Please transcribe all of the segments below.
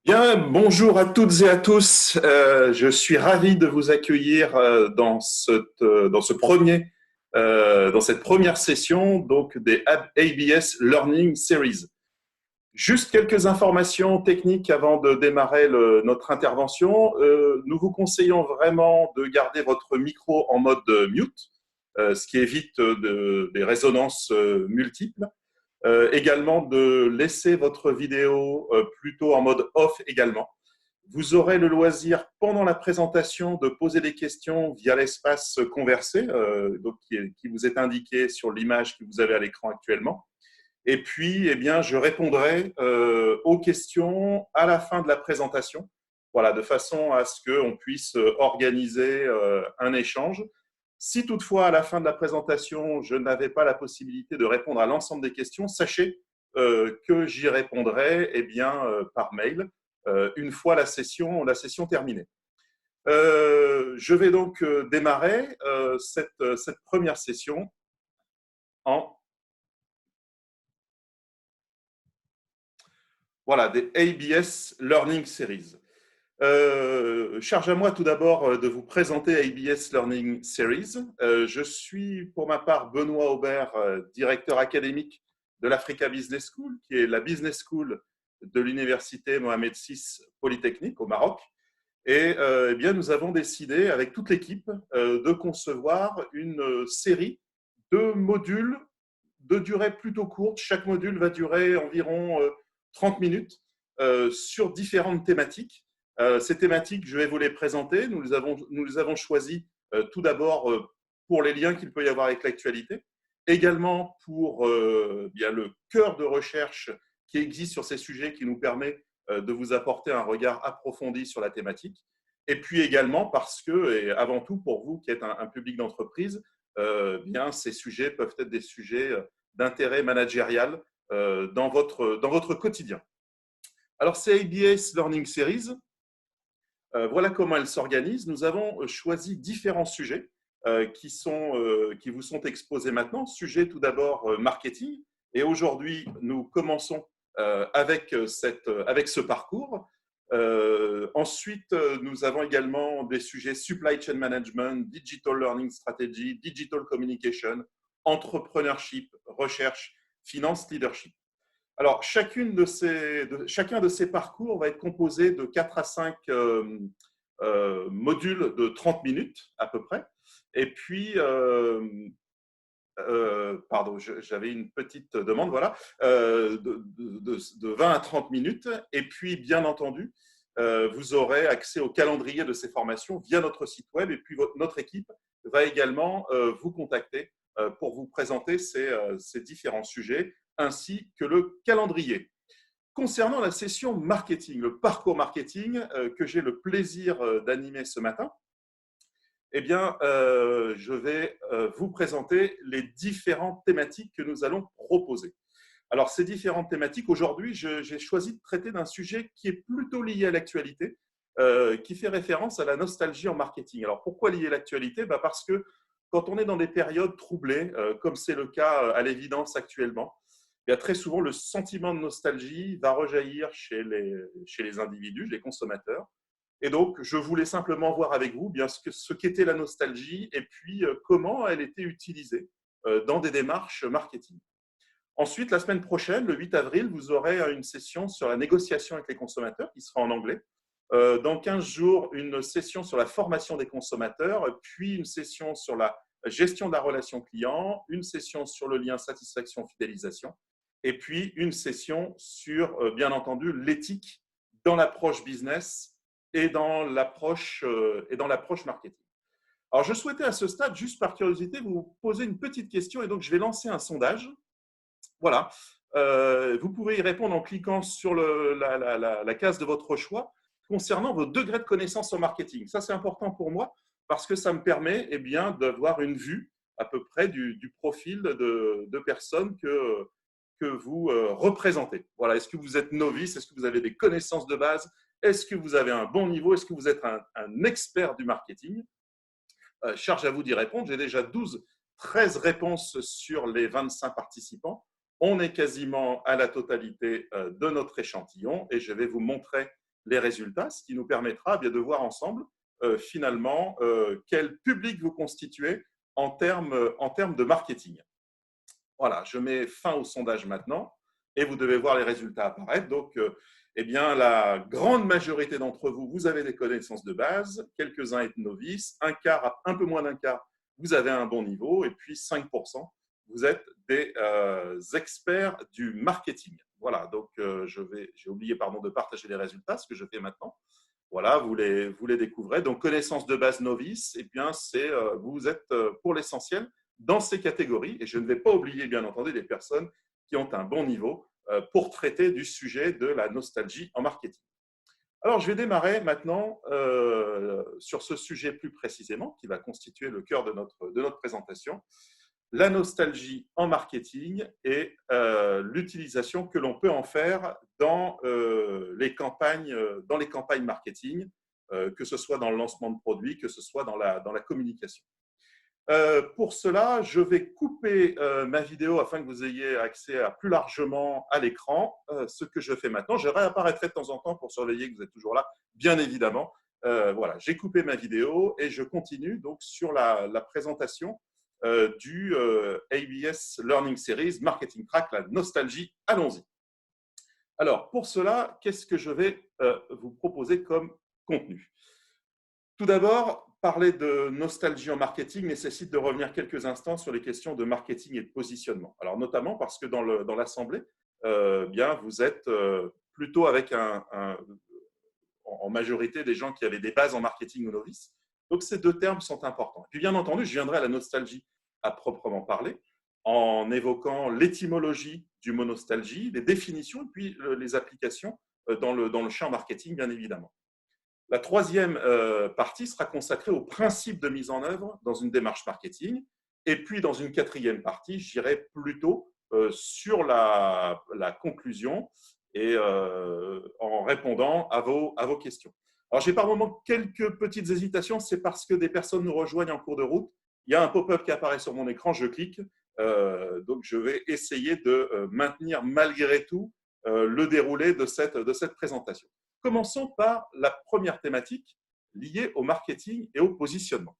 Bien, bonjour à toutes et à tous. Je suis ravi de vous accueillir dans cette première session donc des ABS Learning Series. Juste quelques informations techniques avant de démarrer notre intervention. Nous vous conseillons vraiment de garder votre micro en mode mute, ce qui évite des résonances multiples. Également de laisser votre vidéo plutôt en mode off également. Vous aurez le loisir pendant la présentation de poser des questions via l'espace conversé qui vous est indiqué sur l'image que vous avez à l'écran actuellement. Et puis, je répondrai aux questions à la fin de la présentation, voilà, de façon à ce qu'on puisse organiser un échange. Si toutefois, à la fin de la présentation, je n'avais pas la possibilité de répondre à l'ensemble des questions, sachez que j'y répondrai par mail une fois la session terminée. Je vais donc démarrer cette première session des ABS Learning Series. Charge à moi tout d'abord de vous présenter ABS Learning Series. Je suis pour ma part Benoît Aubert, directeur académique de l'Africa Business School, qui est la business school de l'université Mohamed VI Polytechnique au Maroc. Et nous avons décidé avec toute l'équipe de concevoir une série de modules de durée plutôt courte. Chaque module va durer environ 30 minutes sur différentes thématiques. Ces thématiques, je vais vous les présenter. Nous les avons choisies tout d'abord pour les liens qu'il peut y avoir avec l'actualité, également pour le cœur de recherche qui existe sur ces sujets qui nous permet de vous apporter un regard approfondi sur la thématique. Et puis également parce que, et avant tout pour vous qui êtes un public d'entreprise, ces sujets peuvent être des sujets d'intérêt managérial dans votre quotidien. Alors, c'est ABS Learning Series. Voilà comment elle s'organise. Nous avons choisi différents sujets qui vous sont exposés maintenant. Sujet tout d'abord marketing. Et aujourd'hui, nous commençons avec ce parcours. Ensuite, nous avons également des sujets supply chain management, digital learning strategy, digital communication, entrepreneurship, recherche, finance, leadership. Alors, chacun de ces parcours va être composé de 4 à 5 modules de 30 minutes à peu près. Et puis, j'avais une petite demande, voilà, de 20 à 30 minutes. Et puis, bien entendu, vous aurez accès au calendrier de ces formations via notre site web. Et puis, notre équipe va également vous contacter pour vous présenter ces différents sujets, ainsi que le calendrier. Concernant la session marketing, le parcours marketing que j'ai le plaisir d'animer ce matin, je vais vous présenter les différentes thématiques que nous allons proposer. Alors, ces différentes thématiques, aujourd'hui, j'ai choisi de traiter d'un sujet qui est plutôt lié à l'actualité, qui fait référence à la nostalgie en marketing. Alors, pourquoi lié à l'actualité ? Parce que quand on est dans des périodes troublées, comme c'est le cas à l'évidence actuellement, très souvent, le sentiment de nostalgie va rejaillir chez les individus, les consommateurs. Et donc, je voulais simplement voir avec vous ce qu'était la nostalgie et puis comment elle était utilisée dans des démarches marketing. Ensuite, la semaine prochaine, le 8 avril, vous aurez une session sur la négociation avec les consommateurs qui sera en anglais. Dans 15 jours, une session sur la formation des consommateurs, puis une session sur la gestion de la relation client, une session sur le lien satisfaction-fidélisation, et puis une session sur, bien entendu, l'éthique dans l'approche business et dans l'approche marketing. Alors, je souhaitais à ce stade, juste par curiosité, vous poser une petite question et donc je vais lancer un sondage. Voilà. Vous pouvez y répondre en cliquant sur la case de votre choix concernant vos degrés de connaissance en marketing. Ça, c'est important pour moi parce que ça me permet d'avoir une vue à peu près du profil de personnes que vous représentez. Voilà. Est-ce que vous êtes novice? Est-ce que vous avez des connaissances de base? Est-ce que vous avez un bon niveau? Est-ce que vous êtes un expert du marketing? Charge à vous d'y répondre. J'ai déjà 13 réponses sur les 25 participants. On est quasiment à la totalité de notre échantillon et je vais vous montrer les résultats, ce qui nous permettra bien de voir ensemble finalement quel public vous constituez en termes de marketing. Voilà, je mets fin au sondage maintenant et vous devez voir les résultats apparaître. Donc, eh bien, la grande majorité d'entre vous, vous avez des connaissances de base, quelques-uns êtes novices, un peu moins d'un quart, vous avez un bon niveau, et puis 5%, vous êtes des experts du marketing. Voilà, donc j'ai oublié de partager les résultats, ce que je fais maintenant. Voilà, vous les découvrez. Donc, connaissances de base novice, eh bien, vous êtes pour l'essentiel dans ces catégories. Et je ne vais pas oublier, bien entendu, les personnes qui ont un bon niveau pour traiter du sujet de la nostalgie en marketing. Alors, je vais démarrer maintenant sur ce sujet plus précisément, qui va constituer le cœur de notre présentation, la nostalgie en marketing et l'utilisation que l'on peut en faire dans les campagnes marketing, que ce soit dans le lancement de produits, que ce soit dans la communication. Pour cela, je vais couper ma vidéo afin que vous ayez accès plus largement à l'écran. Ce que je fais maintenant, je réapparaîtrai de temps en temps pour surveiller que vous êtes toujours là, bien évidemment. Voilà, j'ai coupé ma vidéo et je continue donc sur la présentation du ABS Learning Series Marketing Track, la nostalgie. Allons-y. Alors, pour cela, qu'est-ce que je vais vous proposer comme contenu? Tout d'abord, parler de nostalgie en marketing nécessite de revenir quelques instants sur les questions de marketing et de positionnement. Alors, notamment parce que dans l'assemblée, bien, vous êtes plutôt avec en majorité des gens qui avaient des bases en marketing ou novices. Donc, ces deux termes sont importants. Et puis, bien entendu, je viendrai à la nostalgie à proprement parler, en évoquant l'étymologie du mot nostalgie, les définitions et puis les applications dans le champ marketing, bien évidemment. La troisième partie sera consacrée aux principes de mise en œuvre dans une démarche marketing. Et puis, dans une quatrième partie, j'irai plutôt sur la conclusion et en répondant à vos questions. Alors, j'ai par moments quelques petites hésitations. C'est parce que des personnes nous rejoignent en cours de route. Il y a un pop-up qui apparaît sur mon écran, je clique. Donc, je vais essayer de maintenir malgré tout le déroulé de cette présentation. Commençons par la première thématique liée au marketing et au positionnement.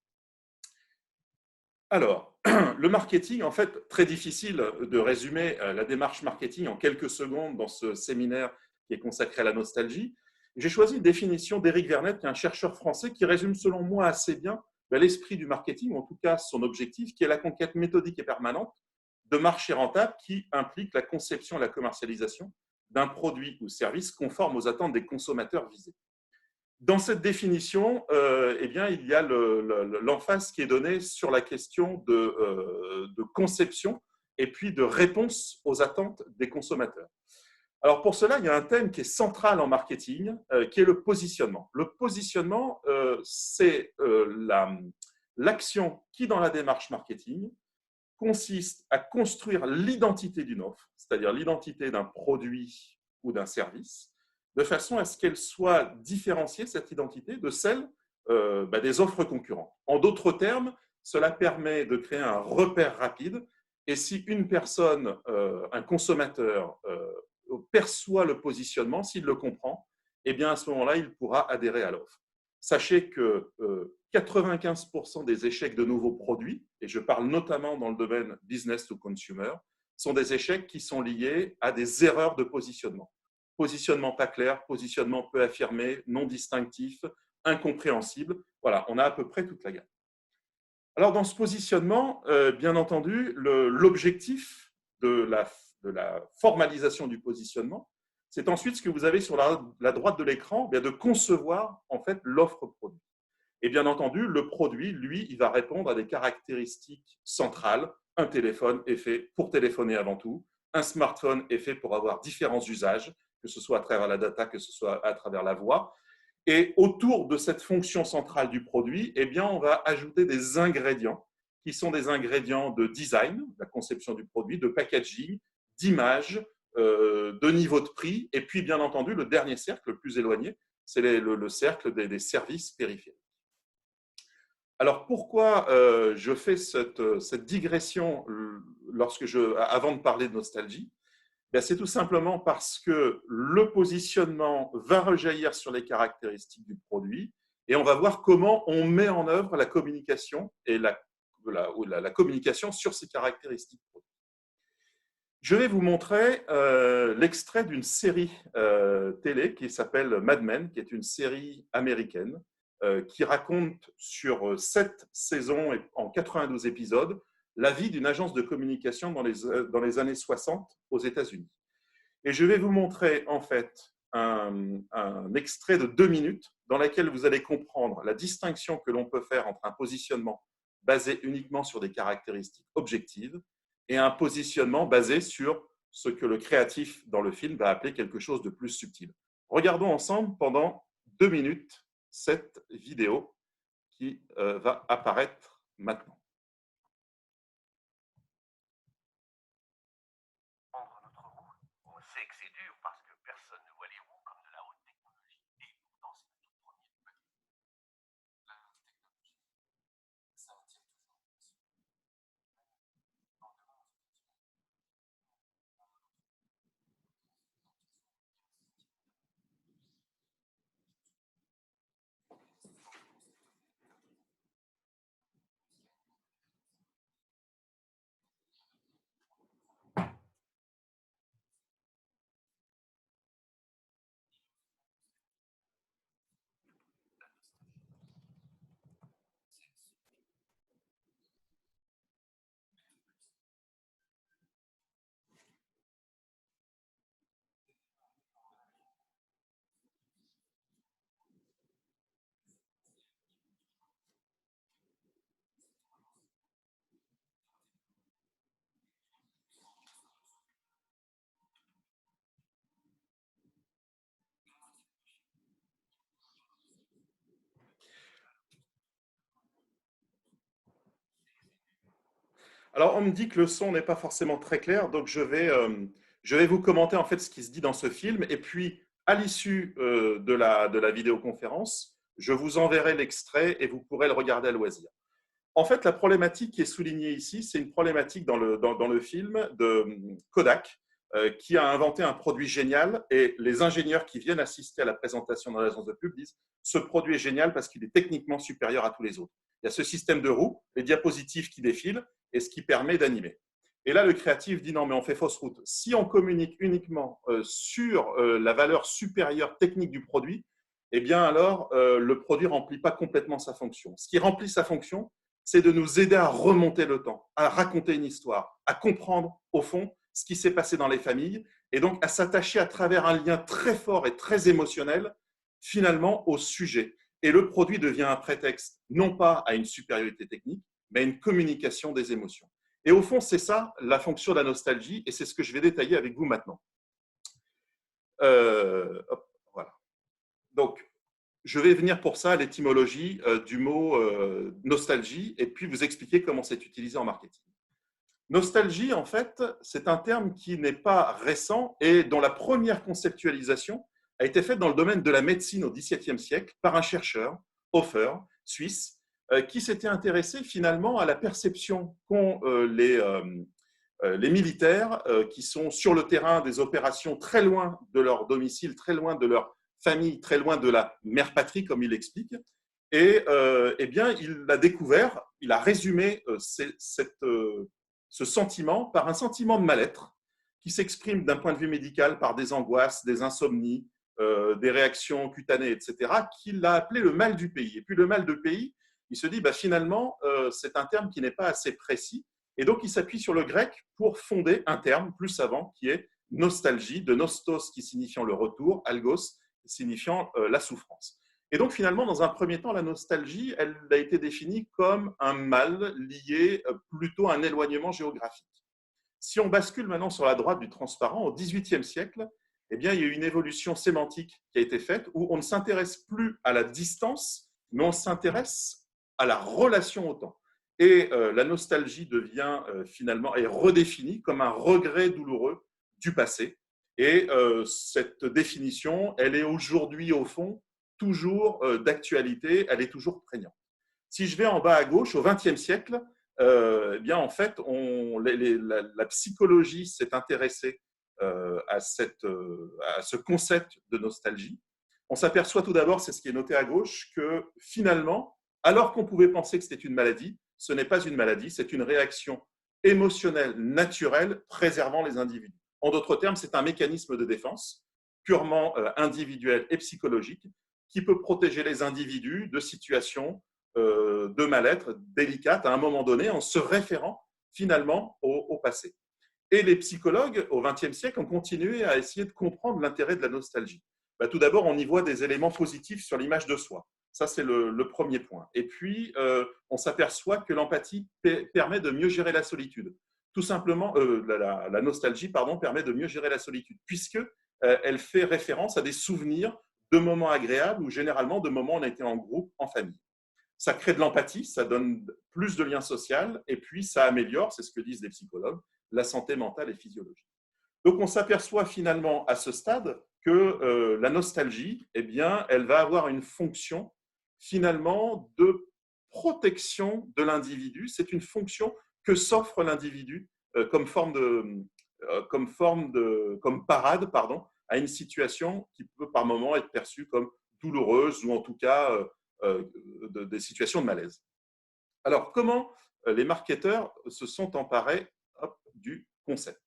Alors, le marketing, en fait, très difficile de résumer la démarche marketing en quelques secondes dans ce séminaire qui est consacré à la nostalgie. J'ai choisi une définition d'Éric Vernet, qui est un chercheur français qui résume selon moi assez bien l'esprit du marketing, ou en tout cas son objectif, qui est la conquête méthodique et permanente de marchés rentables qui implique la conception et la commercialisation d'un produit ou service conforme aux attentes des consommateurs visés. Dans cette définition, eh bien, il y a l'emphase qui est donnée sur la question de conception et puis de réponse aux attentes des consommateurs. Alors pour cela, il y a un thème qui est central en marketing, qui est le positionnement. Le positionnement, c'est l'action qui, dans la démarche marketing, consiste à construire l'identité d'une offre, c'est-à-dire l'identité d'un produit ou d'un service, de façon à ce qu'elle soit différenciée, cette identité, de celle des offres concurrentes. En d'autres termes, cela permet de créer un repère rapide, et si une personne, un consommateur, perçoit le positionnement, s'il le comprend, eh bien à ce moment-là, il pourra adhérer à l'offre. Sachez que 95% des échecs de nouveaux produits, et je parle notamment dans le domaine business to consumer, sont des échecs qui sont liés à des erreurs de positionnement. Positionnement pas clair, positionnement peu affirmé, non distinctif, incompréhensible. Voilà, on a à peu près toute la gamme. Alors, dans ce positionnement, bien entendu, l'objectif de la formalisation du positionnement, c'est ensuite ce que vous avez sur la droite de l'écran, de concevoir en fait l'offre produit. Et bien entendu, le produit, lui, il va répondre à des caractéristiques centrales. Un téléphone est fait pour téléphoner avant tout. Un smartphone est fait pour avoir différents usages, que ce soit à travers la data, que ce soit à travers la voix. Et autour de cette fonction centrale du produit, eh bien, on va ajouter des ingrédients qui sont des ingrédients de design, la conception du produit, de packaging, d'image, de niveau de prix. Et puis, bien entendu, le dernier cercle, le plus éloigné, c'est le cercle des services périphériques. Alors, pourquoi je fais cette digression avant de parler de nostalgie? Ben, c'est tout simplement parce que le positionnement va rejaillir sur les caractéristiques du produit et on va voir comment on met en œuvre la communication et la communication sur ces caractéristiques. Je vais vous montrer l'extrait d'une série télé qui s'appelle Mad Men, qui est une série américaine qui raconte sur 7 saisons et en 92 épisodes la vie d'une agence de communication dans les années 60 aux États-Unis. Et je vais vous montrer en fait un extrait de 2 minutes dans lequel vous allez comprendre la distinction que l'on peut faire entre un positionnement basé uniquement sur des caractéristiques objectives et un positionnement basé sur ce que le créatif dans le film va appeler quelque chose de plus subtil. Regardons ensemble pendant 2 minutes cette vidéo qui va apparaître maintenant. Alors, on me dit que le son n'est pas forcément très clair, donc je vais vous commenter en fait ce qui se dit dans ce film. Et puis, à l'issue de la vidéoconférence, je vous enverrai l'extrait et vous pourrez le regarder à loisir. En fait, la problématique qui est soulignée ici, c'est une problématique dans le film de Kodak, qui a inventé un produit génial et les ingénieurs qui viennent assister à la présentation dans l'agence de pub disent ce produit est génial parce qu'il est techniquement supérieur à tous les autres. Il y a ce système de roue, les diapositives qui défilent et ce qui permet d'animer. Et là, le créatif dit non, mais on fait fausse route. Si on communique uniquement sur la valeur supérieure technique du produit, eh bien alors le produit ne remplit pas complètement sa fonction. Ce qui remplit sa fonction, c'est de nous aider à remonter le temps, à raconter une histoire, à comprendre au fond ce qui s'est passé dans les familles et donc à s'attacher à travers un lien très fort et très émotionnel finalement au sujet. Et le produit devient un prétexte non pas à une supériorité technique, mais à une communication des émotions. Et au fond, c'est ça la fonction de la nostalgie et c'est ce que je vais détailler avec vous maintenant. Voilà. Donc, je vais venir pour ça à l'étymologie du mot nostalgie et puis vous expliquer comment c'est utilisé en marketing. Nostalgie, en fait, c'est un terme qui n'est pas récent et dont la première conceptualisation a été faite dans le domaine de la médecine au XVIIe siècle par un chercheur, Hofer, suisse, qui s'était intéressé finalement à la perception qu'ont les militaires qui sont sur le terrain des opérations très loin de leur domicile, très loin de leur famille, très loin de la mère patrie, comme il l'explique. Et eh bien, il a découvert, il a résumé ce sentiment par un sentiment de mal-être qui s'exprime d'un point de vue médical par des angoisses, des insomnies, des réactions cutanées, etc., qu'il a appelé le mal du pays. Et puis le mal du pays, il se dit, bah, finalement, c'est un terme qui n'est pas assez précis. Et donc, il s'appuie sur le grec pour fonder un terme plus savant qui est nostalgie, de nostos qui signifiant le retour, algos signifiant la souffrance. Et donc, finalement, dans un premier temps, la nostalgie, elle a été définie comme un mal lié plutôt à un éloignement géographique. Si on bascule maintenant sur la droite du transparent, au XVIIIe siècle, eh bien, il y a eu une évolution sémantique qui a été faite où on ne s'intéresse plus à la distance, mais on s'intéresse à la relation au temps. Et la nostalgie devient finalement, est redéfinie comme un regret douloureux du passé. Et cette définition, elle est aujourd'hui, au fond, toujours d'actualité, elle est toujours prégnante. Si je vais en bas à gauche, au XXe siècle, eh bien, en fait, la psychologie s'est intéressée à ce concept de nostalgie. On s'aperçoit tout d'abord, c'est ce qui est noté à gauche, que finalement, alors qu'on pouvait penser que c'était une maladie, ce n'est pas une maladie, c'est une réaction émotionnelle naturelle préservant les individus. En d'autres termes, c'est un mécanisme de défense purement individuel et psychologique qui peut protéger les individus de situations de mal-être délicates à un moment donné en se référant finalement au passé. Et les psychologues, au XXe siècle, ont continué à essayer de comprendre l'intérêt de la nostalgie. Tout d'abord, on y voit des éléments positifs sur l'image de soi. Ça, c'est le premier point. Et puis, on s'aperçoit que l'empathie permet de mieux gérer la solitude. Tout simplement, la nostalgie, permet de mieux gérer la solitude, puisque elle fait référence à des souvenirs de moments agréables ou généralement de moments où on a été en groupe, en famille. Ça crée de l'empathie, ça donne plus de liens sociaux et puis ça améliore, c'est ce que disent les psychologues, la santé mentale et physiologique. Donc, on s'aperçoit finalement à ce stade que la nostalgie, eh bien, elle va avoir une fonction finalement de protection de l'individu. C'est une fonction que s'offre l'individu comme parade, à une situation qui peut par moment être perçue comme douloureuse ou en tout cas des situations de malaise. Alors, comment les marketeurs se sont emparés du concept?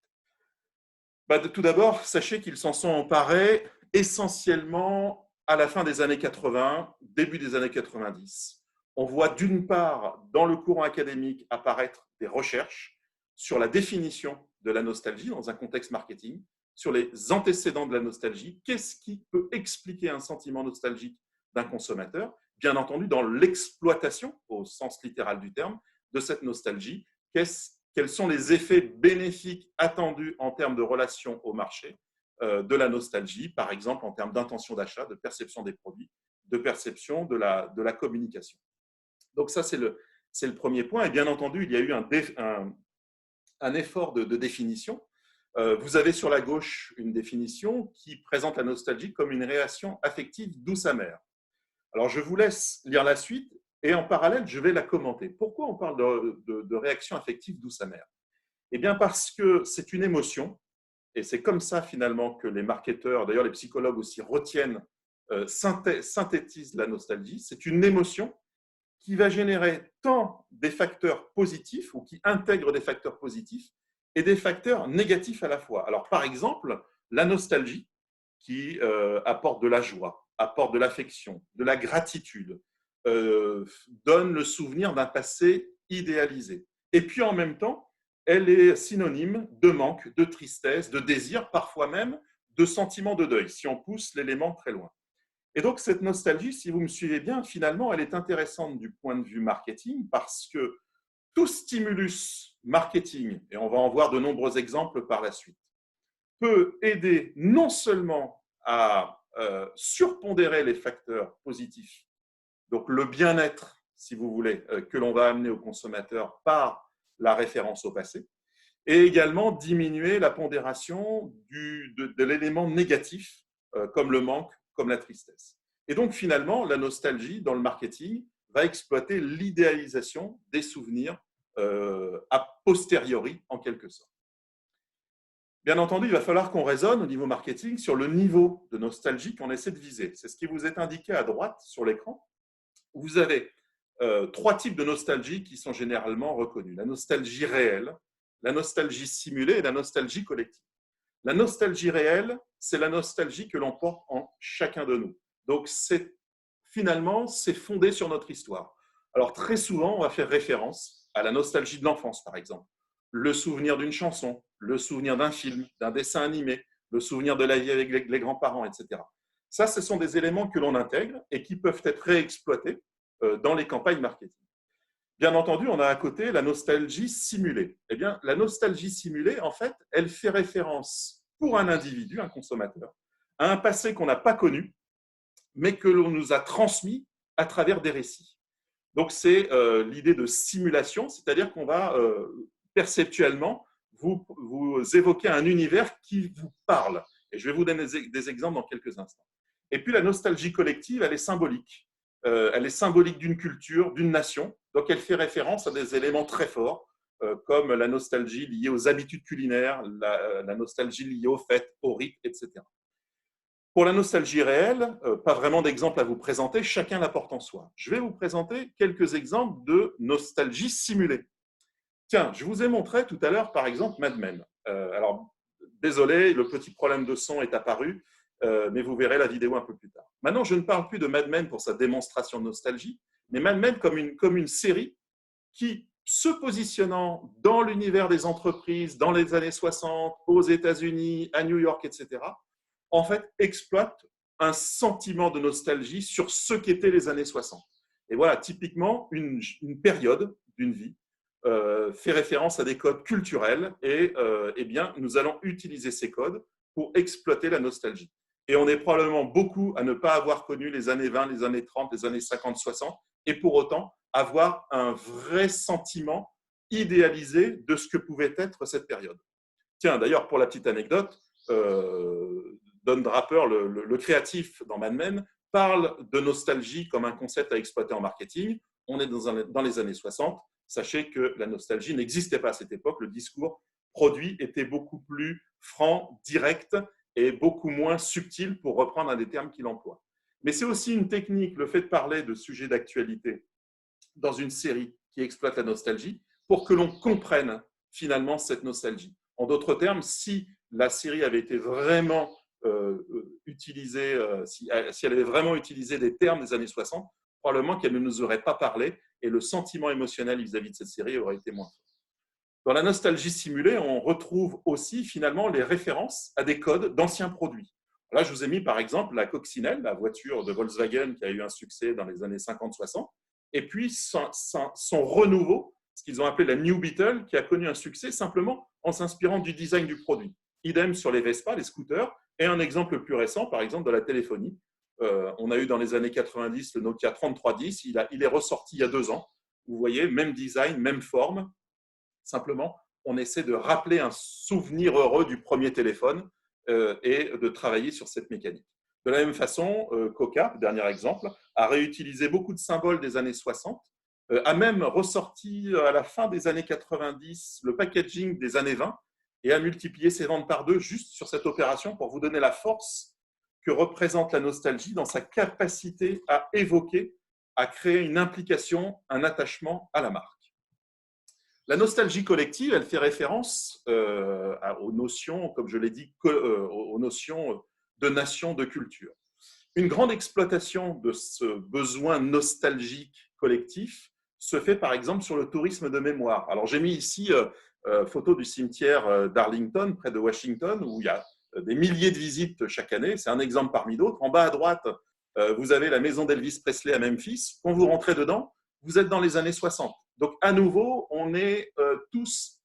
Tout d'abord, sachez qu'ils s'en sont emparés essentiellement à la fin des années 80, début des années 90. On voit d'une part dans le courant académique apparaître des recherches sur la définition de la nostalgie dans un contexte marketing, sur les antécédents de la nostalgie, qu'est-ce qui peut expliquer un sentiment nostalgique d'un consommateur, bien entendu dans l'exploitation, au sens littéral du terme, de cette nostalgie, quels sont les effets bénéfiques attendus en termes de relation au marché de la nostalgie, par exemple en termes d'intention d'achat, de perception des produits, de perception de la communication. Donc ça, c'est le premier point. Et bien entendu, il y a eu un effort de définition. Vous avez sur la gauche une définition qui présente la nostalgie comme une réaction affective douce amère. Alors, je vous laisse lire la suite et en parallèle, je vais la commenter. Pourquoi on parle de réaction affective douce amère? Eh bien, parce que c'est une émotion et c'est comme ça finalement que les marketeurs, d'ailleurs les psychologues aussi retiennent, synthétisent la nostalgie. C'est une émotion qui va générer tant des facteurs positifs ou qui intègre des facteurs positifs et des facteurs négatifs à la fois. Alors, par exemple, la nostalgie qui apporte de la joie, apporte de l'affection, de la gratitude, donne le souvenir d'un passé idéalisé. Et puis en même temps, elle est synonyme de manque, de tristesse, de désir, parfois même de sentiment de deuil, si on pousse l'élément très loin. Et donc cette nostalgie, si vous me suivez bien, finalement, elle est intéressante du point de vue marketing parce que tout stimulus marketing, et on va en voir de nombreux exemples par la suite, peut aider non seulement à surpondérer les facteurs positifs, donc le bien-être, si vous voulez, que l'on va amener au consommateur par la référence au passé, et également diminuer la pondération de l'élément négatif, comme le manque, comme la tristesse. Et donc finalement, la nostalgie dans le marketing va exploiter l'idéalisation des souvenirs a posteriori, en quelque sorte. Bien entendu, il va falloir qu'on raisonne au niveau marketing sur le niveau de nostalgie qu'on essaie de viser. C'est ce qui vous est indiqué à droite sur l'écran. Vous avez trois types de nostalgie qui sont généralement reconnus. La nostalgie réelle, la nostalgie simulée et la nostalgie collective. La nostalgie réelle, c'est la nostalgie que l'on porte en chacun de nous. Donc, finalement, c'est fondé sur notre histoire. Alors, très souvent, on va faire référence à la nostalgie de l'enfance, par exemple. Le souvenir d'une chanson, le souvenir d'un film, d'un dessin animé, le souvenir de la vie avec les grands-parents, etc. Ça, ce sont des éléments que l'on intègre et qui peuvent être réexploités dans les campagnes marketing. Bien entendu, on a à côté la nostalgie simulée. Eh bien, la nostalgie simulée, en fait, elle fait référence pour un individu, un consommateur, à un passé qu'on n'a pas connu, mais que l'on nous a transmis à travers des récits. Donc, c'est l'idée de simulation, c'est-à-dire qu'on va perceptuellement vous évoquer un univers qui vous parle. Et je vais vous donner des exemples dans quelques instants. Et puis, la nostalgie collective, elle est symbolique. Elle est symbolique d'une culture, d'une nation. Donc, elle fait référence à des éléments très forts, comme la nostalgie liée aux habitudes culinaires, la nostalgie liée aux fêtes, aux rites, etc. Pour la nostalgie réelle, pas vraiment d'exemple à vous présenter, chacun la porte en soi. Je vais vous présenter quelques exemples de nostalgie simulée. Tiens, je vous ai montré tout à l'heure, par exemple, Mad Men. Alors, désolé, le petit problème de son est apparu, mais vous verrez la vidéo un peu plus tard. Maintenant, je ne parle plus de Mad Men pour sa démonstration de nostalgie, mais Mad Men comme une série qui, se positionnant dans l'univers des entreprises, dans les années 60, aux États-Unis, à New York, etc., en fait, exploite un sentiment de nostalgie sur ce qu'étaient les années 60. Et voilà, typiquement, une période d'une vie fait référence à des codes culturels et eh bien, nous allons utiliser ces codes pour exploiter la nostalgie. Et on est probablement beaucoup à ne pas avoir connu les années 20, les années 30, les années 50, 60, et pour autant avoir un vrai sentiment idéalisé de ce que pouvait être cette période. Tiens, d'ailleurs, pour la petite anecdote, Don Draper, le créatif dans Mad Men, parle de nostalgie comme un concept à exploiter en marketing. On est dans les années 60. Sachez que la nostalgie n'existait pas à cette époque. Le discours produit était beaucoup plus franc, direct et beaucoup moins subtil, pour reprendre un des termes qu'il emploie. Mais c'est aussi une technique, le fait de parler de sujets d'actualité dans une série qui exploite la nostalgie, pour que l'on comprenne finalement cette nostalgie. En d'autres termes, si la série avait été vraiment utilisée, si elle avait vraiment utilisé des termes des années 60, probablement qu'elle ne nous aurait pas parlé et le sentiment émotionnel vis-à-vis de cette série aurait été moins fort. Dans la nostalgie simulée, on retrouve aussi finalement les références à des codes d'anciens produits. Là, je vous ai mis par exemple la coccinelle, la voiture de Volkswagen qui a eu un succès dans les années 50-60, et puis son renouveau, ce qu'ils ont appelé la New Beetle, qui a connu un succès simplement en s'inspirant du design du produit. Idem sur les Vespa, les scooters, et un exemple plus récent, par exemple, de la téléphonie. On a eu dans les années 90 le Nokia 3310, il est ressorti il y a 2 ans. Vous voyez, même design, même forme. Simplement, on essaie de rappeler un souvenir heureux du premier téléphone et de travailler sur cette mécanique. De la même façon, Coca, dernier exemple, a réutilisé beaucoup de symboles des années 60, a même ressorti à la fin des années 90 le packaging des années 20 et a multiplié ses ventes par 2 juste sur cette opération pour vous donner la force que représente la nostalgie dans sa capacité à évoquer, à créer une implication, un attachement à la marque. La nostalgie collective, elle fait référence aux notions, comme je l'ai dit, aux notions de nation, de culture. Une grande exploitation de ce besoin nostalgique collectif se fait par exemple sur le tourisme de mémoire. Alors j'ai mis ici photo du cimetière d'Arlington, près de Washington, où il y a des milliers de visites chaque année. C'est un exemple parmi d'autres. En bas à droite, vous avez la maison d'Elvis Presley à Memphis. Quand vous rentrez dedans, vous êtes dans les années 60. Donc, à nouveau, on est tous,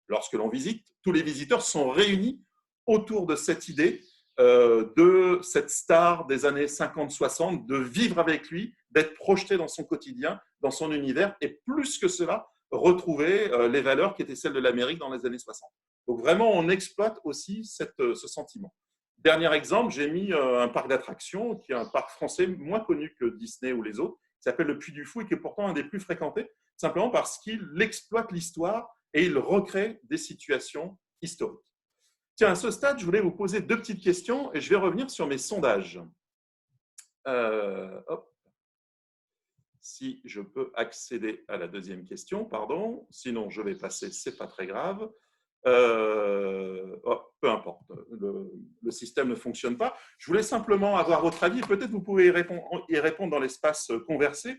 lorsque l'on visite, tous les visiteurs sont réunis autour de cette idée de cette star des années 50-60, de vivre avec lui, d'être projeté dans son quotidien, dans son univers, et plus que cela, retrouver les valeurs qui étaient celles de l'Amérique dans les années 60. Donc, vraiment, on exploite aussi ce sentiment. Dernier exemple, j'ai mis un parc d'attractions, qui est un parc français moins connu que Disney ou les autres, qui s'appelle le Puy du Fou et qui est pourtant un des plus fréquentés, simplement parce qu'il exploite l'histoire et il recrée des situations historiques. Tiens, à ce stade, je voulais vous poser 2 petites questions et je vais revenir sur mes sondages. Si je peux accéder à la 2e question, pardon, sinon je vais passer, c'est pas très grave. Peu importe, le système ne fonctionne pas. Je voulais simplement avoir votre avis, peut-être vous pouvez y répondre dans l'espace conversé,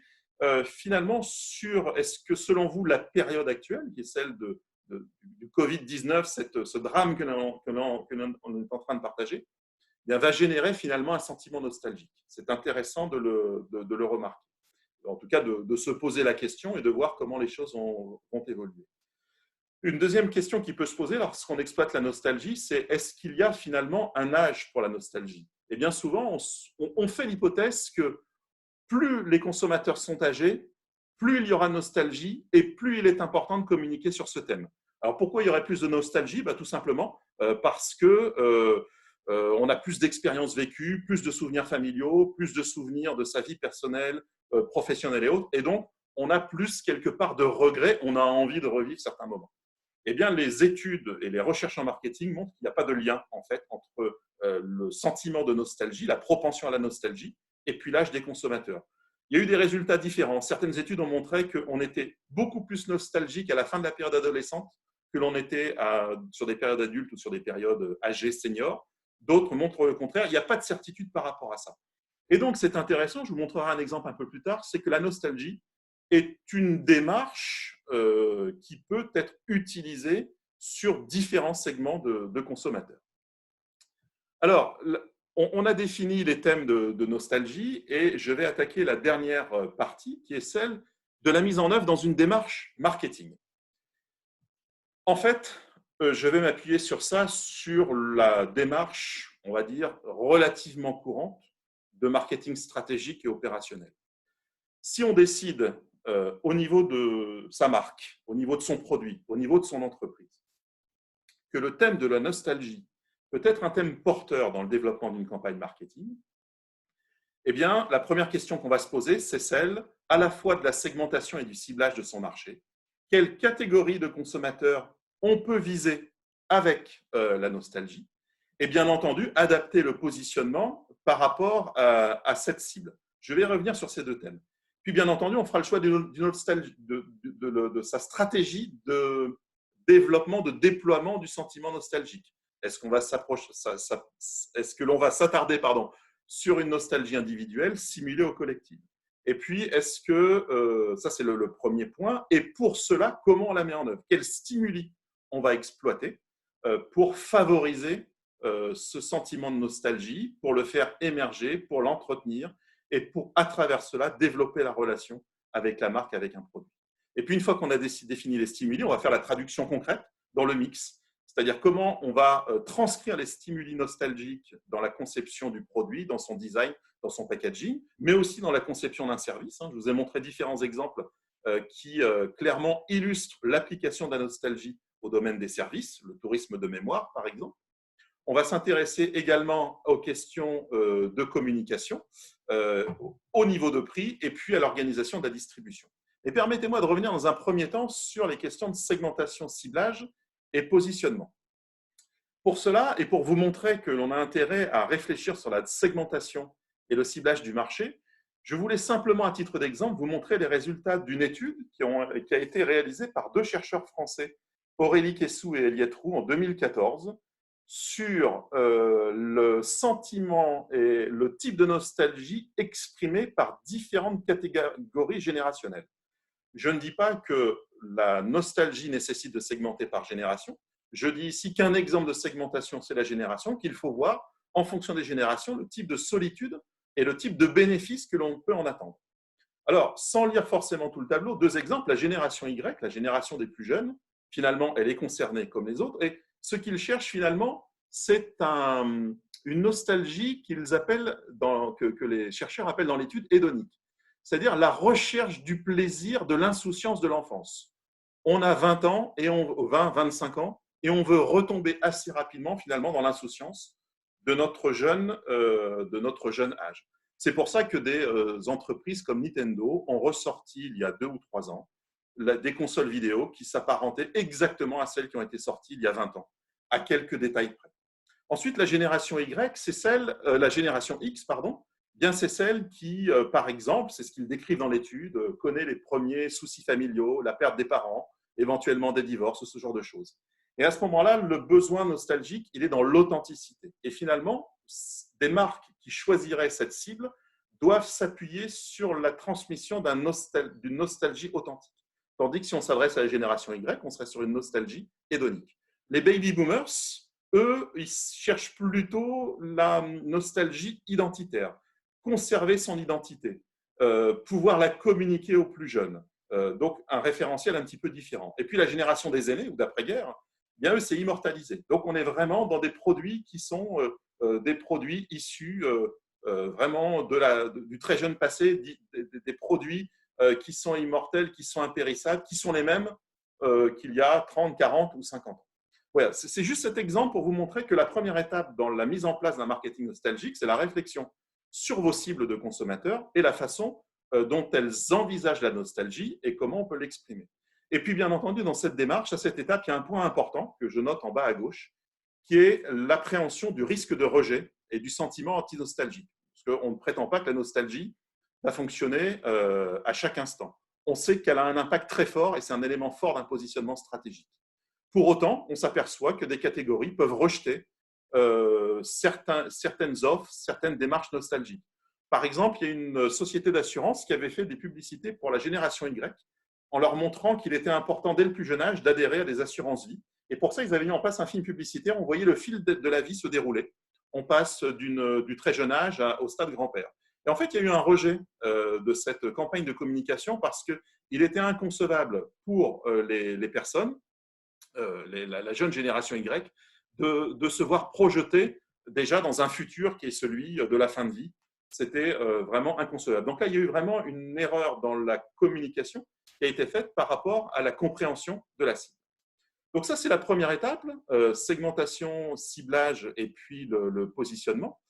finalement sur est-ce que selon vous la période actuelle, qui est celle du Covid-19, ce drame que l'on est en train de partager, bien, va générer finalement un sentiment nostalgique. C'est intéressant de le remarquer. En tout cas, de se poser la question et de voir comment les choses vont évoluer. Une deuxième question qui peut se poser lorsqu'on exploite la nostalgie, c'est est-ce qu'il y a finalement un âge pour la nostalgie? Et bien souvent, on fait l'hypothèse que plus les consommateurs sont âgés, plus il y aura de nostalgie et plus il est important de communiquer sur ce thème. Alors pourquoi il y aurait plus de nostalgie? Tout simplement parce qu'on a plus d'expériences vécues, plus de souvenirs familiaux, plus de souvenirs de sa vie personnelle, professionnelle et autres. Et donc, on a plus quelque part de regret, on a envie de revivre certains moments. Eh bien, les études et les recherches en marketing montrent qu'il n'y a pas de lien en fait entre le sentiment de nostalgie, la propension à la nostalgie, et puis l'âge des consommateurs. Il y a eu des résultats différents. Certaines études ont montré qu'on était beaucoup plus nostalgique à la fin de la période adolescente que l'on était sur des périodes adultes ou sur des périodes âgées, seniors. D'autres montrent le contraire. Il n'y a pas de certitude par rapport à ça. Et donc, c'est intéressant, je vous montrerai un exemple un peu plus tard, c'est que la nostalgie est une démarche qui peut être utilisée sur différents segments de consommateurs. Alors, on a défini les thèmes de nostalgie et je vais attaquer la dernière partie qui est celle de la mise en œuvre dans une démarche marketing. En fait, je vais m'appuyer sur ça, sur la démarche, on va dire, relativement courante de marketing stratégique et opérationnel. Si on décide au niveau de sa marque, au niveau de son produit, au niveau de son entreprise, que le thème de la nostalgie peut être un thème porteur dans le développement d'une campagne marketing, eh bien, la première question qu'on va se poser, c'est celle à la fois de la segmentation et du ciblage de son marché. Quelle catégorie de consommateurs on peut viser avec la nostalgie? Et bien entendu, adapter le positionnement par rapport à cette cible. Je vais revenir sur ces deux thèmes. Puis, bien entendu, on fera le choix de sa stratégie de développement, de déploiement du sentiment nostalgique. Est-ce que l'on va s'attarder sur une nostalgie individuelle simulée au collectif? Et puis, est-ce que, ça c'est le premier point, et pour cela, comment on la met en œuvre? Quels stimuli on va exploiter pour favoriser ce sentiment de nostalgie, pour le faire émerger, pour l'entretenir et pour, à travers cela, développer la relation avec la marque, avec un produit. Et puis, une fois qu'on a défini les stimuli, on va faire la traduction concrète dans le mix, c'est-à-dire comment on va transcrire les stimuli nostalgiques dans la conception du produit, dans son design, dans son packaging, mais aussi dans la conception d'un service. Je vous ai montré différents exemples qui clairement illustrent l'application de la nostalgie au domaine des services, le tourisme de mémoire, par exemple. On va s'intéresser également aux questions de communication, au niveau de prix et puis à l'organisation de la distribution. Et permettez-moi de revenir dans un premier temps sur les questions de segmentation, ciblage et positionnement. Pour cela, et pour vous montrer que l'on a intérêt à réfléchir sur la segmentation et le ciblage du marché, je voulais simplement, à titre d'exemple, vous montrer les résultats d'une étude qui a été réalisée par deux chercheurs français, Aurélie Kessou et Eliette Roux, en 2014, sur le sentiment et le type de nostalgie exprimé par différentes catégories générationnelles. Je ne dis pas que la nostalgie nécessite de segmenter par génération. Je dis ici qu'un exemple de segmentation, c'est la génération, qu'il faut voir en fonction des générations le type de solitude et le type de bénéfice que l'on peut en attendre. Alors, sans lire forcément tout le tableau, deux exemples. La génération Y, la génération des plus jeunes, finalement, elle est concernée comme les autres. Et ce qu'ils cherchent finalement, c'est une nostalgie qu'ils appellent, que les chercheurs appellent dans l'étude hédonique. C'est-à-dire la recherche du plaisir, de l'insouciance de l'enfance. On a 20 ans, 25 ans, et on veut retomber assez rapidement finalement dans l'insouciance de notre jeune âge. C'est pour ça que des entreprises comme Nintendo ont ressorti il y a 2 ou 3 ans des consoles vidéo qui s'apparentaient exactement à celles qui ont été sorties il y a 20 ans, à quelques détails près. Ensuite, la génération Y, c'est la génération X, bien c'est celle qui, par exemple, c'est ce qu'ils décrivent dans l'étude, connaît les premiers soucis familiaux, la perte des parents, éventuellement des divorces, ce genre de choses. Et à ce moment-là, le besoin nostalgique, il est dans l'authenticité. Et finalement, des marques qui choisiraient cette cible doivent s'appuyer sur la transmission d'une nostalgie authentique. Tandis que si on s'adresse à la génération Y, on serait sur une nostalgie hédonique. Les baby boomers, eux, ils cherchent plutôt la nostalgie identitaire, conserver son identité, pouvoir la communiquer aux plus jeunes. Donc, un référentiel un petit peu différent. Et puis, la génération des aînés ou d'après-guerre, bien eux, c'est immortalisé. Donc, on est vraiment dans des produits qui sont des produits issus vraiment du très jeune passé, des produits qui sont immortels, qui sont impérissables, qui sont les mêmes qu'il y a 30, 40 ou 50 ans. Voilà, c'est juste cet exemple pour vous montrer que la première étape dans la mise en place d'un marketing nostalgique, c'est la réflexion sur vos cibles de consommateurs et la façon dont elles envisagent la nostalgie et comment on peut l'exprimer. Et puis, bien entendu, dans cette démarche, à cette étape, il y a un point important que je note en bas à gauche, qui est l'appréhension du risque de rejet et du sentiment anti-nostalgique. Parce qu'on ne prétend pas que la nostalgie va fonctionner à chaque instant. On sait qu'elle a un impact très fort et c'est un élément fort d'un positionnement stratégique. Pour autant, on s'aperçoit que des catégories peuvent rejeter certaines offres, certaines démarches nostalgiques. Par exemple, il y a une société d'assurance qui avait fait des publicités pour la génération Y en leur montrant qu'il était important dès le plus jeune âge d'adhérer à des assurances-vie. Et pour ça, ils avaient mis en place un film publicitaire. On voyait le fil de la vie se dérouler. On passe du très jeune âge au stade grand-père. Et en fait, il y a eu un rejet de cette campagne de communication parce qu'il était inconcevable pour les personnes, la jeune génération Y, de se voir projeter déjà dans un futur qui est celui de la fin de vie. C'était vraiment inconcevable. Donc là, il y a eu vraiment une erreur dans la communication qui a été faite par rapport à la compréhension de la cible. Donc ça, c'est la première étape, segmentation, ciblage et puis le positionnement.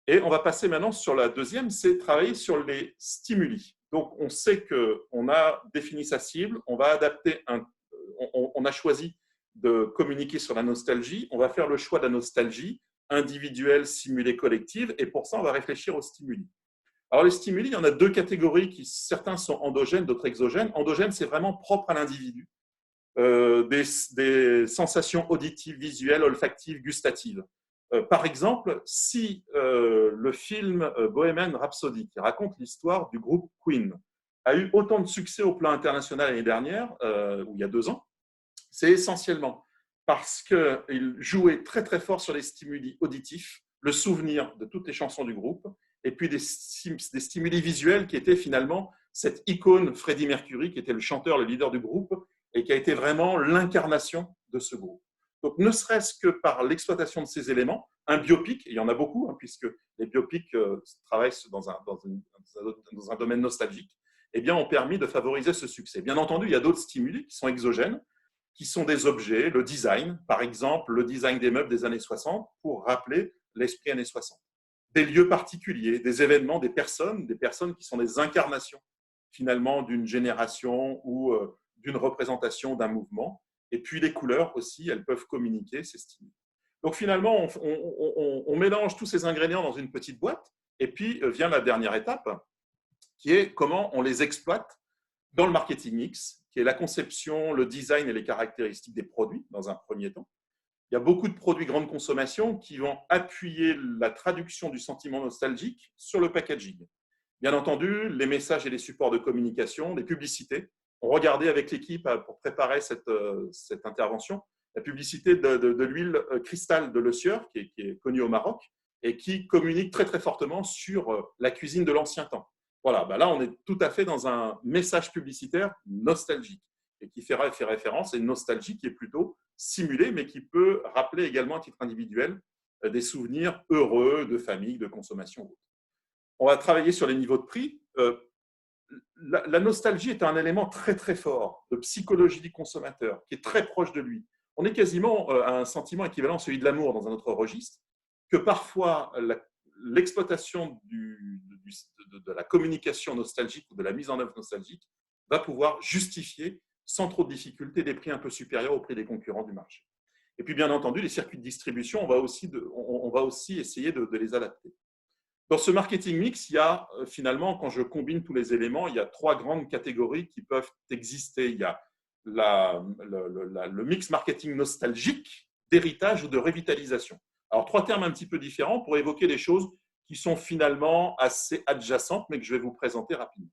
Et on va passer maintenant sur la deuxième, c'est travailler sur les stimuli. Donc on sait qu'on a défini sa cible, on va adapter on a choisi de communiquer sur la nostalgie, on va faire le choix de la nostalgie individuelle, simulée, collective, et pour ça, on va réfléchir aux stimuli. Alors les stimuli, il y en a deux catégories, certains sont endogènes, d'autres exogènes. Endogènes, c'est vraiment propre à l'individu. Des sensations auditives, visuelles, olfactives, gustatives. Par exemple, si le film Bohemian Rhapsody, qui raconte l'histoire du groupe Queen, a eu autant de succès au plan international l'année dernière, ou il y a 2 ans, c'est essentiellement parce qu'il jouait très très fort sur les stimuli auditifs, le souvenir de toutes les chansons du groupe, et puis des stimuli visuels qui étaient finalement cette icône Freddie Mercury, qui était le chanteur, le leader du groupe, et qui a été vraiment l'incarnation de ce groupe. Donc, ne serait-ce que par l'exploitation de ces éléments, un biopic, et il y en a beaucoup, puisque les biopics travaillent dans un domaine nostalgique, eh bien, ont permis de favoriser ce succès. Bien entendu, il y a d'autres stimuli qui sont exogènes, qui sont des objets, le design, par exemple, le design des meubles des années 60, pour rappeler l'esprit années 60. Des lieux particuliers, des événements, des personnes qui sont des incarnations, finalement, d'une génération ou d'une représentation d'un mouvement. Et puis les couleurs aussi, elles peuvent communiquer ces stimuli. Donc finalement, on mélange tous ces ingrédients dans une petite boîte, et puis vient la dernière étape, qui est comment on les exploite dans le marketing mix, qui est la conception, le design et les caractéristiques des produits dans un premier temps. Il y a beaucoup de produits grande consommation qui vont appuyer la traduction du sentiment nostalgique sur le packaging. Bien entendu, les messages et les supports de communication, les publicités. On regardait avec l'équipe pour préparer cette intervention la publicité de l'huile cristal de Le Sieur, qui est connue au Maroc, et qui communique très très fortement sur la cuisine de l'ancien temps. Voilà, là on est tout à fait dans un message publicitaire nostalgique et qui fait référence à une nostalgie qui est plutôt simulée, mais qui peut rappeler également à titre individuel des souvenirs heureux de famille, de consommation. On va travailler sur les niveaux de prix. La nostalgie est un élément très très fort de psychologie du consommateur, qui est très proche de lui. On est quasiment à un sentiment équivalent à celui de l'amour dans un autre registre, que parfois l'exploitation de la communication nostalgique ou de la mise en œuvre nostalgique va pouvoir justifier sans trop de difficultés des prix un peu supérieurs au prix des concurrents du marché. Et puis bien entendu, les circuits de distribution, on va aussi essayer de les adapter. Dans ce marketing mix, il y a finalement, quand je combine tous les éléments, il y a 3 grandes catégories qui peuvent exister. Il y a le mix marketing nostalgique, d'héritage ou de revitalisation. Alors, 3 termes un petit peu différents pour évoquer des choses qui sont finalement assez adjacentes, mais que je vais vous présenter rapidement.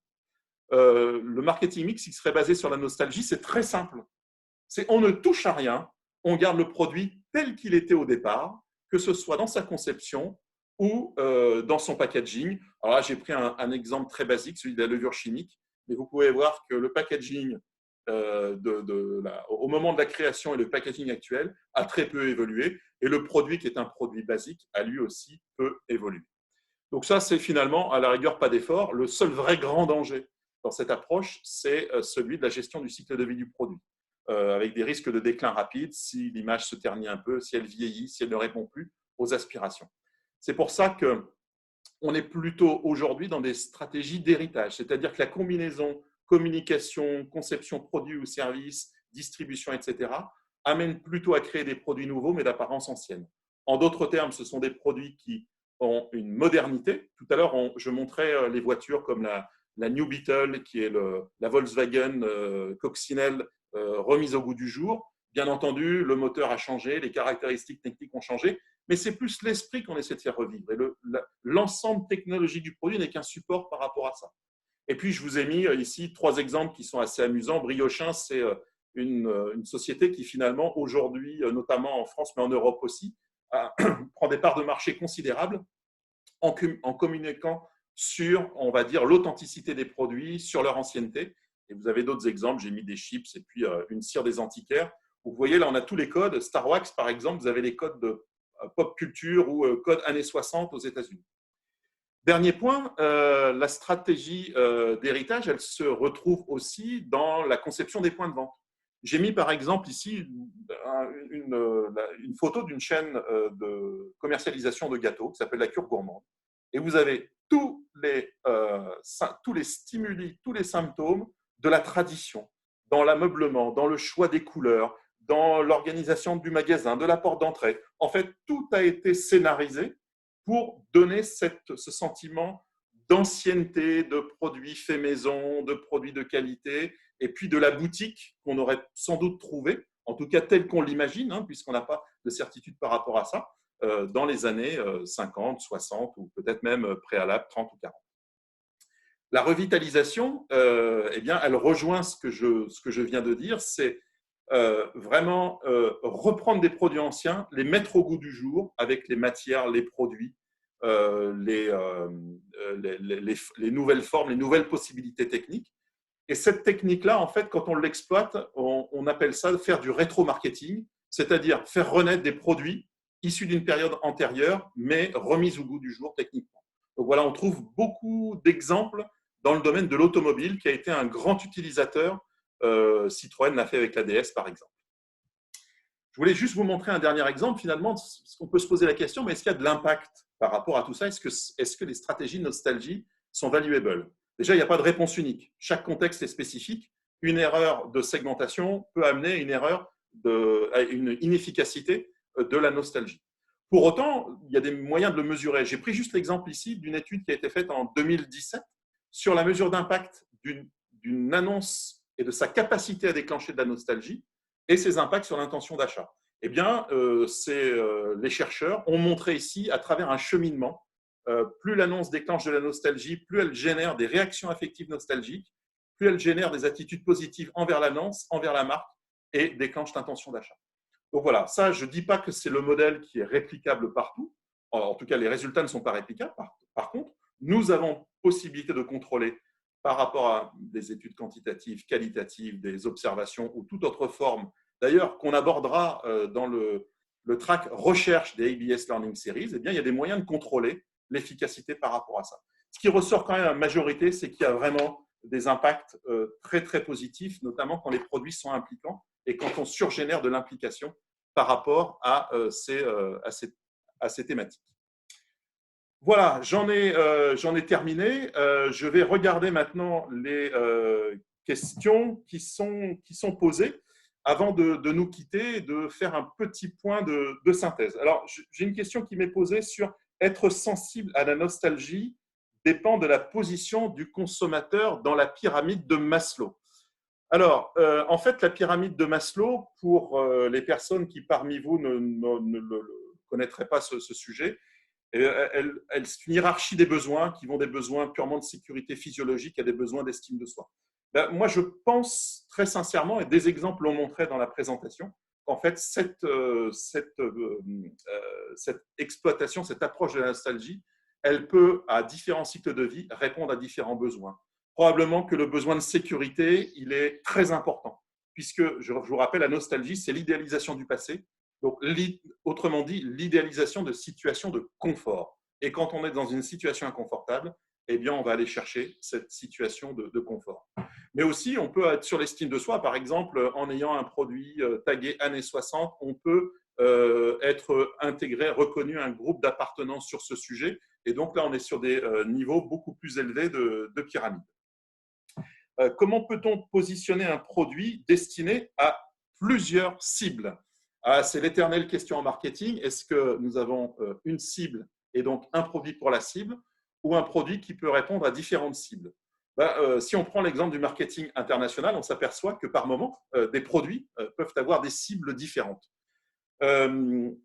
Le marketing mix qui serait basé sur la nostalgie, c'est très simple. On ne touche à rien, on garde le produit tel qu'il était au départ, que ce soit dans sa conception ou dans son packaging. Alors là, j'ai pris un exemple très basique, celui de la levure chimique, mais vous pouvez voir que le packaging au moment de la création et le packaging actuel a très peu évolué, et le produit qui est un produit basique a lui aussi peu évolué. Donc ça, c'est finalement, à la rigueur, pas d'effort. Le seul vrai grand danger dans cette approche, c'est celui de la gestion du cycle de vie du produit, avec des risques de déclin rapide si l'image se ternit un peu, si elle vieillit, si elle ne répond plus aux aspirations. C'est pour ça que on est plutôt aujourd'hui dans des stratégies d'héritage, c'est-à-dire que la combinaison communication, conception produit ou service, distribution, etc., amène plutôt à créer des produits nouveaux, mais d'apparence ancienne. En d'autres termes, ce sont des produits qui ont une modernité. Tout à l'heure, je montrais les voitures comme la New Beetle, qui est la Volkswagen coccinelle remise au goût du jour. Bien entendu, le moteur a changé, les caractéristiques techniques ont changé, mais c'est plus l'esprit qu'on essaie de faire revivre. Et l'ensemble technologique du produit n'est qu'un support par rapport à ça. Et puis, je vous ai mis ici 3 exemples qui sont assez amusants. Briochin, c'est une société qui, finalement, aujourd'hui, notamment en France, mais en Europe aussi, prend des parts de marché considérables en communiquant sur, on va dire, l'authenticité des produits, sur leur ancienneté. Et vous avez d'autres exemples. J'ai mis des chips et puis une cire des antiquaires. Vous voyez, là, on a tous les codes. Star Wax, par exemple, vous avez les codes de pop culture ou code années 60 aux États-Unis. Dernier point, la stratégie d'héritage, elle se retrouve aussi dans la conception des points de vente. J'ai mis par exemple ici une photo d'une chaîne de commercialisation de gâteaux qui s'appelle la Cure Gourmande. Et vous avez tous les stimuli, tous les symptômes de la tradition, dans l'ameublement, dans le choix des couleurs, dans l'organisation du magasin, de la porte d'entrée. En fait, tout a été scénarisé pour donner ce sentiment d'ancienneté, de produits faits maison, de produits de qualité, et puis de la boutique qu'on aurait sans doute trouvé, en tout cas tel qu'on l'imagine, puisqu'on n'a pas de certitude par rapport à ça, dans les années 50, 60 ou peut-être même préalable 30 ou 40. La revitalisation, eh bien, elle rejoint ce que je viens de dire, c'est vraiment reprendre des produits anciens, les mettre au goût du jour avec les matières, les produits, les nouvelles formes, les nouvelles possibilités techniques. Et cette technique-là, en fait, quand on l'exploite, on appelle ça faire du rétro-marketing, c'est-à-dire faire renaître des produits issus d'une période antérieure, mais remis au goût du jour techniquement. Donc voilà, on trouve beaucoup d'exemples dans le domaine de l'automobile qui a été un grand utilisateur. Citroën l'a fait avec la DS, par exemple. Je voulais juste vous montrer un dernier exemple. Finalement, on peut se poser la question, mais est-ce qu'il y a de l'impact par rapport à tout ça? Est-ce que les stratégies de nostalgie sont valuables? Déjà, il n'y a pas de réponse unique. Chaque contexte est spécifique. Une erreur de segmentation peut amener à une inefficacité de la nostalgie. Pour autant, il y a des moyens de le mesurer. J'ai pris juste l'exemple ici d'une étude qui a été faite en 2017 sur la mesure d'impact d'une annonce et de sa capacité à déclencher de la nostalgie et ses impacts sur l'intention d'achat. Eh bien, les chercheurs ont montré ici, à travers un cheminement, plus l'annonce déclenche de la nostalgie, plus elle génère des réactions affectives nostalgiques, plus elle génère des attitudes positives envers l'annonce, envers la marque et déclenche l'intention d'achat. Donc voilà, ça, je ne dis pas que c'est le modèle qui est réplicable partout. En tout cas, les résultats ne sont pas réplicables. Par contre, nous avons possibilité de contrôler par rapport à des études quantitatives, qualitatives, des observations ou toute autre forme, d'ailleurs, qu'on abordera dans le track recherche des ABS Learning Series, eh bien, il y a des moyens de contrôler l'efficacité par rapport à ça. Ce qui ressort quand même en majorité, c'est qu'il y a vraiment des impacts très, très positifs, notamment quand les produits sont impliquants et quand on surgénère de l'implication par rapport à ces thématiques. Voilà, j'en ai terminé. Je vais regarder maintenant les questions qui sont posées avant de nous quitter et de faire un petit point de synthèse. Alors, j'ai une question qui m'est posée sur être sensible à la nostalgie dépend de la position du consommateur dans la pyramide de Maslow. Alors, en fait, la pyramide de Maslow, pour les personnes qui parmi vous ne connaîtraient pas ce sujet, c'est une hiérarchie des besoins qui vont des besoins purement de sécurité physiologique à des besoins d'estime de soi. Ben, moi, je pense très sincèrement, et des exemples l'ont montré dans la présentation, qu'en fait, cette exploitation, cette approche de la nostalgie, elle peut, à différents cycles de vie, répondre à différents besoins. Probablement que le besoin de sécurité, il est très important, puisque, je vous rappelle, la nostalgie, c'est l'idéalisation du passé. Donc, autrement dit, l'idéalisation de situations de confort. Et quand on est dans une situation inconfortable, eh bien, on va aller chercher cette situation de confort. Mais aussi, on peut être sur l'estime de soi. Par exemple, en ayant un produit tagué années 60, on peut être intégré, reconnu à un groupe d'appartenance sur ce sujet Et donc là, on est sur des niveaux beaucoup plus élevés de pyramide. Comment peut-on positionner un produit destiné à plusieurs cibles? C'est l'éternelle question en marketing. Est-ce que nous avons une cible et donc un produit pour la cible ou un produit qui peut répondre à différentes cibles? Si on prend l'exemple du marketing international, on s'aperçoit que par moment, des produits peuvent avoir des cibles différentes. Il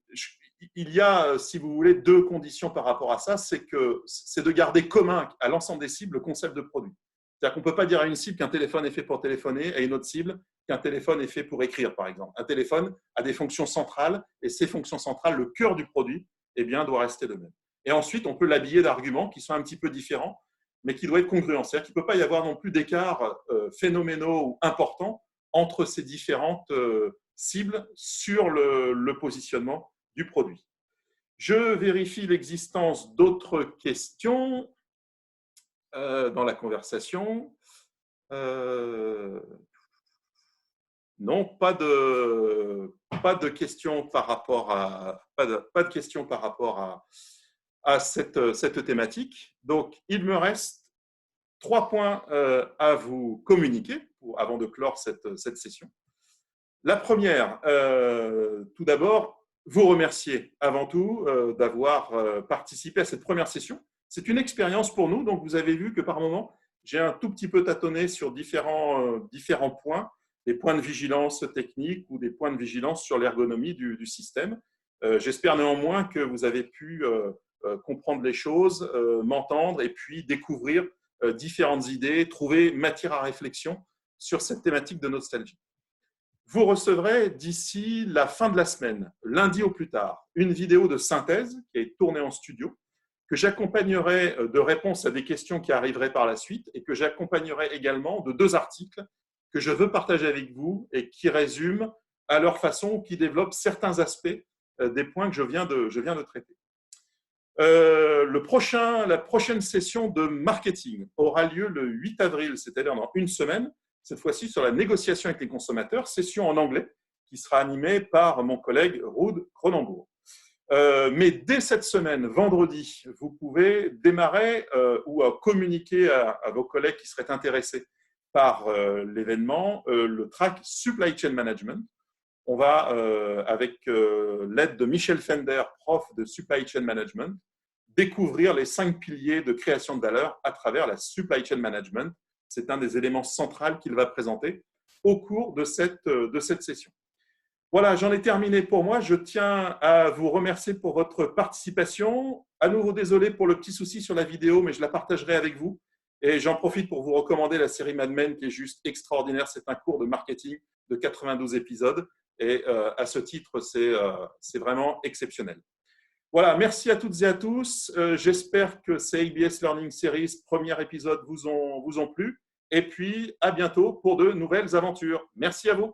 y a, si vous voulez, deux conditions par rapport à ça. C'est de garder commun à l'ensemble des cibles le concept de produit. C'est-à-dire qu'on ne peut pas dire à une cible qu'un téléphone est fait pour téléphoner et à une autre cible qu'un téléphone est fait pour écrire, par exemple. Un téléphone a des fonctions centrales et ces fonctions centrales, le cœur du produit, eh bien, doit rester le même. Et ensuite, on peut l'habiller d'arguments qui sont un petit peu différents, mais qui doivent être congruents. C'est-à-dire qu'il ne peut pas y avoir non plus d'écarts phénoménaux ou importants entre ces différentes cibles sur le positionnement du produit. Je vérifie l'existence d'autres questions dans la conversation. Non, pas de questions par rapport à cette thématique. Donc, il me reste 3 points à vous communiquer avant de clore cette session. La première, tout d'abord, vous remercier avant tout d'avoir participé à cette première session. C'est une expérience pour nous, donc vous avez vu que par moment, j'ai un tout petit peu tâtonné sur différents points, des points de vigilance technique ou des points de vigilance sur l'ergonomie du système. J'espère néanmoins que vous avez pu comprendre les choses, m'entendre et puis découvrir différentes idées, trouver matière à réflexion sur cette thématique de nostalgie. Vous recevrez d'ici la fin de la semaine, lundi au plus tard, une vidéo de synthèse qui est tournée en studio, que j'accompagnerai de réponses à des questions qui arriveraient par la suite et que j'accompagnerai également de 2 articles que je veux partager avec vous et qui résument à leur façon, qui développent certains aspects des points que je viens de traiter. La prochaine session de marketing aura lieu le 8 avril, c'est-à-dire dans une semaine, cette fois-ci sur la négociation avec les consommateurs, session en anglais, qui sera animée par mon collègue Ruud Cronenbourg. Mais dès cette semaine, vendredi, vous pouvez démarrer ou communiquer à vos collègues qui seraient intéressés par l'événement, le track Supply Chain Management. On va, avec l'aide de Michel Fender, prof de Supply Chain Management, découvrir les 5 piliers de création de valeur à travers la Supply Chain Management. C'est un des éléments centraux qu'il va présenter au cours de cette session. Voilà, j'en ai terminé pour moi. Je tiens à vous remercier pour votre participation. À nouveau, désolé pour le petit souci sur la vidéo, mais je la partagerai avec vous. Et j'en profite pour vous recommander la série Mad Men qui est juste extraordinaire. C'est un cours de marketing de 92 épisodes. Et à ce titre, c'est vraiment exceptionnel. Voilà, merci à toutes et à tous. J'espère que ces ABS Learning Series, premier épisode, vous ont plu. Et puis, à bientôt pour de nouvelles aventures. Merci à vous.